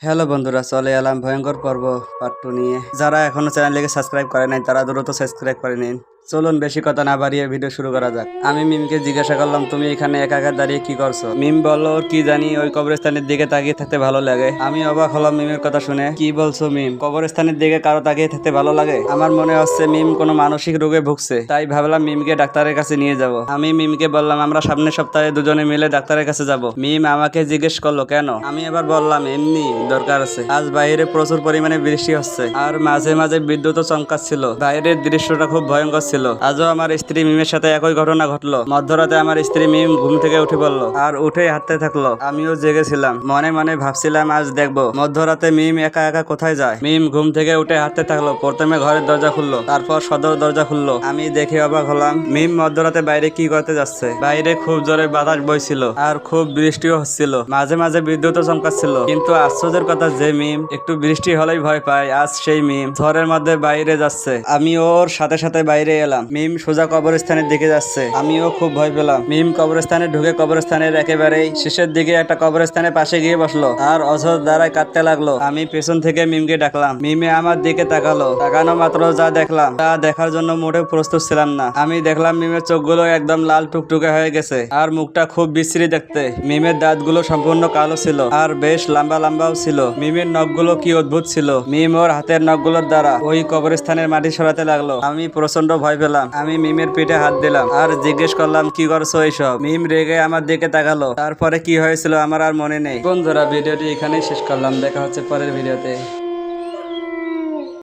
Hello বন্ধুরা, চলে এলাম ভয়ঙ্কর পর্ব পার্ট 2 নিয়ে। যারা এখনো চ্যানেলটিকে সাবস্ক্রাইব করে নাই তারা দ্রুত সাবস্ক্রাইব করে নিন। চলুন বেশি কথা না বাড়িয়ে ভিডিও শুরু করা যাক। আমি মিমকে জিজ্ঞাসা করলাম, তুমি এখানে একা একা দাঁড়িয়ে কি করছো? মিম বলল, ওর কি জানি ওই কবরস্থানের দিকে তাকিয়ে থাকতে ভালো লাগে। আমি অবাক হলাম মিমের কথা শুনে। কি বলছো মিম? কবরস্থানের দিকে কারো তাকিয়ে থাকতে ভালো লাগে? আমার মনে হচ্ছে মিম কোনো মানসিক রোগে ভুগছে, তাই ভাবলাম মিমকে ডাক্তারের কাছে নিয়ে যাব। আমি মিমকে বললাম, আমরা সামনের সপ্তাহে দুজনে মিলে ডাক্তারের কাছে যাব। মিম আমাকে জিজ্ঞেস করলো কেন? আমি এবার বললাম, এমনি দরকার আছে। আজ বাইরে প্রচুর পরিমাণে বৃষ্টি হচ্ছে আর মাঝে মাঝে বিদ্যুৎও চমকাচ্ছিল। বাইরের দৃশ্যটা খুব ভয়ঙ্কর ছিল। আজও আমার স্ত্রী মিমের সাথে একই ঘটনা ঘটলো। মধ্যরাতে আমার স্ত্রী মিম ঘুম থেকে উঠে পড়ল আর উঠে হাঁটতে থাকলো। আমিও জেগেছিলাম, মনে মনে ভাবছিলাম আজ দেখবো মধ্যরাতে মিম একা একা কোথায় যায়। মিম ঘুম থেকে উঠে হাঁটতে থাকলো। প্রথমে ঘরের দরজা খুললো, তারপর সদর দরজা খুললো। আমি দেখে অবাক হলাম, মিম মধ্যরাতে বাইরে কি করতে যাচ্ছে। বাইরে খুব জোরে বাতাস বইছিল আর খুব বৃষ্টিও হচ্ছিল। মাঝে মাঝে বিদ্যুৎও চমকাচ্ছিল। কিন্তু আশ্চর্যের কথা, যে মিম একটু বৃষ্টি হলেই ভয় পায়, আজ সেই মিম ঝড়ের মধ্যে বাইরে যাচ্ছে। আমি ওর সাথে সাথে বাইরে এলাম। মিম সোজা কবরস্থানের দিকে যাচ্ছে। আমিও খুব ভয় পেলাম। মিম কবরস্থানে ঢুকে কবরস্থানের একেবারেই শেষের দিকে একটা কবরস্থানের পাশে গিয়ে বসলো আর অঝর দ্বারায় কাঁদতে লাগলো। আমি পেছন থেকে মিমকে ডাকলাম। মিমে আমার দিকে তাকালো। তাকানো মাত্র যা দেখলাম, তা দেখার জন্য মোটেও প্রস্তুত ছিলাম না। আমি দেখলাম মিমের চোখগুলো একদম লাল টুকটুকে হয়ে গেছে আর মুখটা খুব বিশ্রী দেখতে। মিমের দাঁতগুলো সম্পূর্ণ কালো ছিল আর বেশ লম্বা লম্বাও ছিল। মিমের নখগুলো কি অদ্ভুত ছিল। মিম ওর হাতের নখগুলোর দ্বারা ওই কবরস্থানের মাটি সরাতে লাগলো। আমি প্রচন্ড ভয় পেলাম। আমি মিমের পিঠে হাত দিলাম আর জিজ্ঞেস করলাম, কি করছো এইসব? মিম রেগে আমার দিকে তাকালো। তারপরে কি হয়েছিল আমার আর মনে নেই। বন্ধুরা, ভিডিওটি এখানেই শেষ করলাম। দেখা হচ্ছে পরের ভিডিওতে।